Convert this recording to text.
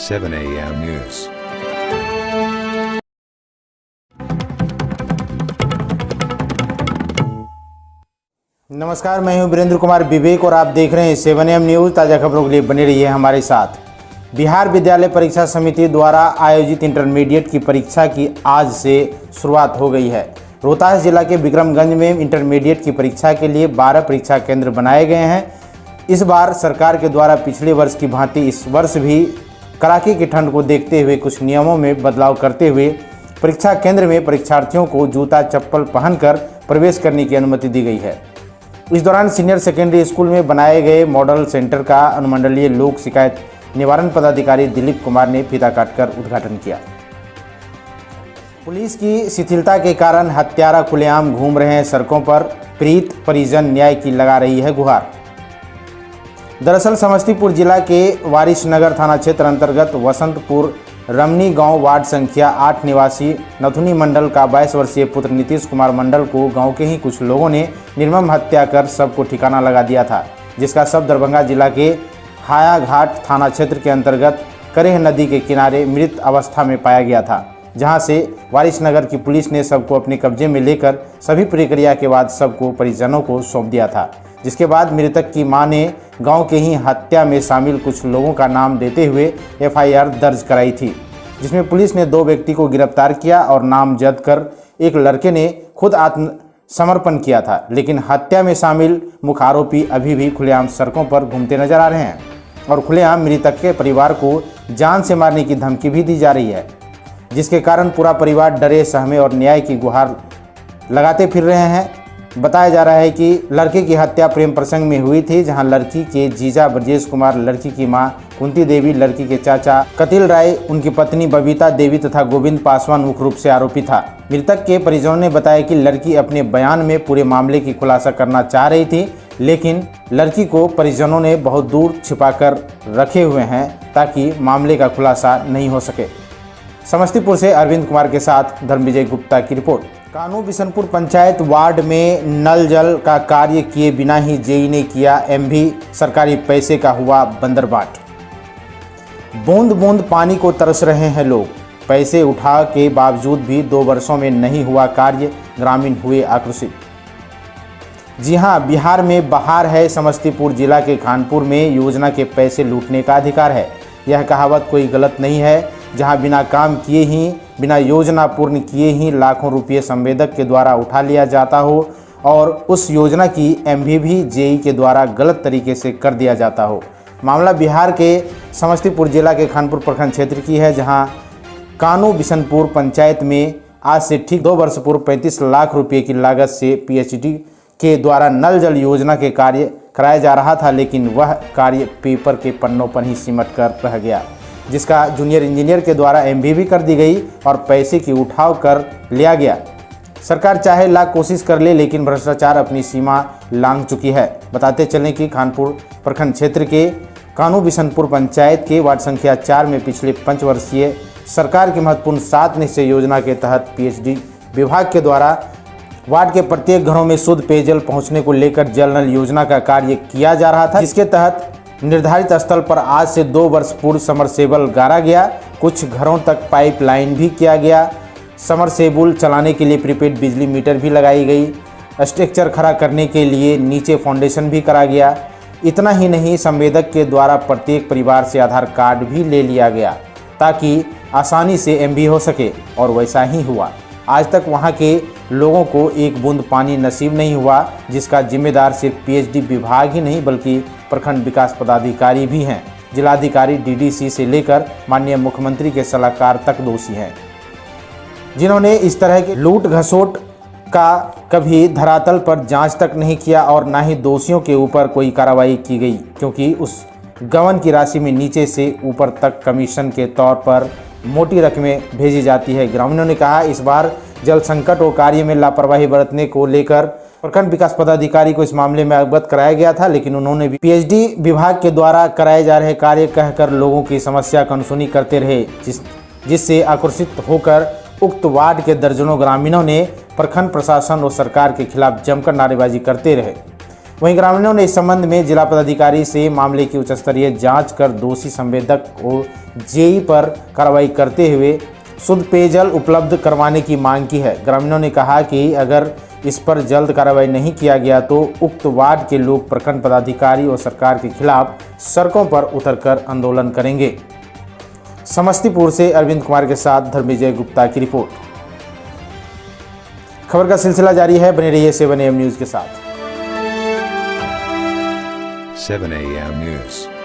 7 AM News। नमस्कार, मैं हूं वीरेंद्र कुमार विवेक और आप देख रहे हैं 7 AM न्यूज़। ताज़ा खबरों के लिए बने रहिए हमारे साथ। बिहार विद्यालय परीक्षा समिति द्वारा आयोजित इंटरमीडिएट की परीक्षा की आज से शुरुआत हो गई है। रोहतास जिला के विक्रमगंज में इंटरमीडिएट की परीक्षा के लिए 12 परीक्षा केंद्र बनाए गए हैं। इस बार सरकार के द्वारा पिछले वर्ष की भांति इस वर्ष भी कड़ाके की ठंड को देखते हुए कुछ नियमों में बदलाव करते हुए परीक्षा केंद्र में परीक्षार्थियों को जूता चप्पल पहनकर प्रवेश करने की अनुमति दी गई है। इस दौरान सीनियर सेकेंडरी स्कूल में बनाए गए मॉडल सेंटर का अनुमंडलीय लोक शिकायत निवारण पदाधिकारी दिलीप कुमार ने फीता काटकर उद्घाटन किया। पुलिस की शिथिलता के कारण हत्यारा खुलेआम घूम रहे हैं सड़कों पर, पीड़ित परिजन न्याय की लगा रही है गुहार। दरअसल समस्तीपुर जिला के वारिसनगर थाना क्षेत्र अंतर्गत वसंतपुर रमनी गांव वार्ड संख्या 8 निवासी नथुनी मंडल का 22 वर्षीय पुत्र नीतीश कुमार मंडल को गांव के ही कुछ लोगों ने निर्मम हत्या कर शव को ठिकाना लगा दिया था, जिसका शव दरभंगा जिला के हायाघाट थाना क्षेत्र के अंतर्गत करेह नदी के किनारे मृत अवस्था में पाया गया था, जहां से वारिसनगर की पुलिस ने शव को अपने कब्जे में लेकर सभी प्रक्रिया के बाद शव को परिजनों को सौंप दिया था। जिसके बाद मृतक की मां ने गांव के ही हत्या में शामिल कुछ लोगों का नाम देते हुए एफआईआर दर्ज कराई थी, जिसमें पुलिस ने 2 व्यक्ति को गिरफ्तार किया और नामजद कर एक लड़के ने खुद आत्मसमर्पण किया था। लेकिन हत्या में शामिल मुख्य आरोपी अभी भी खुलेआम सड़कों पर घूमते नजर आ रहे हैं और खुलेआम मृतक के परिवार को जान से मारने की धमकी भी दी जा रही है, जिसके कारण पूरा परिवार डरे सहमे और न्याय की गुहार लगाते फिर रहे हैं। बताया जा रहा है कि लड़के की हत्या प्रेम प्रसंग में हुई थी, जहां लड़की के जीजा ब्रजेश कुमार, लड़की की मां कुंती देवी, लड़की के चाचा कतिल राय, उनकी पत्नी बबीता देवी तथा गोविंद पासवान मुख्य रूप से आरोपी था। मृतक के परिजनों ने बताया कि लड़की अपने बयान में पूरे मामले की खुलासा करना चाह रही थी, लेकिन लड़की को परिजनों ने बहुत दूर छिपाकर रखे हुए हैं ताकि मामले का खुलासा नहीं हो सके। समस्तीपुर से अरविंद कुमार के साथ धर्मविजय गुप्ता की रिपोर्ट। कानू बिशनपुर पंचायत वार्ड में नल जल का कार्य किए बिना ही जेई ने किया एमवी, सरकारी पैसे का हुआ बंदरबाट। बूंद बूंद पानी को तरस रहे हैं लोग, पैसे उठा के बावजूद भी 2 वर्षों में नहीं हुआ कार्य, ग्रामीण हुए आक्रोशित। जी हां, बिहार में बहार है, समस्तीपुर जिला के खानपुर में योजना के पैसे लूटने का अधिकार है। यह कहावत कोई गलत नहीं है, जहां बिना काम किए ही, बिना योजना पूर्ण किए ही लाखों रुपये संवेदक के द्वारा उठा लिया जाता हो और उस योजना की एमवी भी जेई के द्वारा गलत तरीके से कर दिया जाता हो। मामला बिहार के समस्तीपुर जिला के खानपुर प्रखंड क्षेत्र की है, जहां कानू बिशनपुर पंचायत में आज से ठीक 2 वर्ष पूर्व 35 लाख रुपये की लागत से पीएचडी के द्वारा नल जल योजना के कार्य कराया जा रहा था, लेकिन वह कार्य पेपर के पन्नों पर ही सिमट कर रह गया, जिसका जूनियर इंजीनियर के द्वारा एमवी भी कर दी गई और पैसे की उठाव कर लिया गया। सरकार चाहे लाख कोशिश कर ले, लेकिन भ्रष्टाचार अपनी सीमा लांघ चुकी है। बताते चलें कि खानपुर प्रखंड क्षेत्र के कानू बिशनपुर पंचायत के वार्ड संख्या 4 में पिछले 5 वर्षीय सरकार की महत्वपूर्ण 7 निश्चय योजना के तहत पीएचडी विभाग के द्वारा वार्ड के प्रत्येक घरों में शुद्ध पेयजल पहुँचने को लेकर जल नल योजना का कार्य किया जा रहा था, जिसके तहत निर्धारित स्थल पर आज से 2 वर्ष पूर्व समरसेबल गाड़ा गया, कुछ घरों तक पाइपलाइन भी किया गया, समरसेबुल चलाने के लिए प्रीपेड बिजली मीटर भी लगाई गई, स्ट्रक्चर खड़ा करने के लिए नीचे फाउंडेशन भी करा गया। इतना ही नहीं, संवेदक के द्वारा प्रत्येक परिवार से आधार कार्ड भी ले लिया गया ताकि आसानी से एमवी हो सके, और वैसा ही हुआ। आज तक वहां के लोगों को एक बूंद पानी नसीब नहीं हुआ, जिसका जिम्मेदार सिर्फ पीएचडी विभाग ही नहीं बल्कि प्रखंड विकास पदाधिकारी भी हैं। जिलाधिकारी डीडीसी से लेकर माननीय मुख्यमंत्री के सलाहकार तक दोषी हैं, जिन्होंने इस तरह के लूट घसोट का कभी धरातल पर जांच तक नहीं किया और ना ही दोषियों के ऊपर कोई कार्रवाई की गई, क्योंकि उस गबन की राशि में नीचे से ऊपर तक कमीशन के तौर पर मोटी रकमें भेजी जाती है। ग्रामीणों ने कहा, इस बार जल संकट और कार्य में लापरवाही बरतने को लेकर प्रखंड विकास पदाधिकारी को इस मामले में अवगत कराया गया था, लेकिन उन्होंने भी पीएचडी विभाग के द्वारा कराए जा रहे कार्य कहकर लोगों की समस्या की अनसुनी करते रहे, जिससे आक्रोशित होकर उक्त वार्ड के दर्जनों ग्रामीणों ने प्रखंड प्रशासन और सरकार के खिलाफ जमकर नारेबाजी करते रहे। वहीं ग्रामीणों ने इस संबंध में जिला पदाधिकारी से मामले की उच्च स्तरीय जांच कर दोषी संवेदक को जेई पर कार्रवाई करते हुए शुद्ध पेयजल उपलब्ध करवाने की मांग की है। ग्रामीणों ने कहा कि अगर इस पर जल्द कार्रवाई नहीं किया गया तो उक्त वार्ड के लोग प्रखंड पदाधिकारी और सरकार के खिलाफ सड़कों पर उतरकर आंदोलन करेंगे। समस्तीपुर से अरविंद कुमार के साथ धर्मविजय गुप्ता की रिपोर्ट। खबर का सिलसिला जारी है, बने रहिए 7 AM न्यूज के साथ। 7 AM News।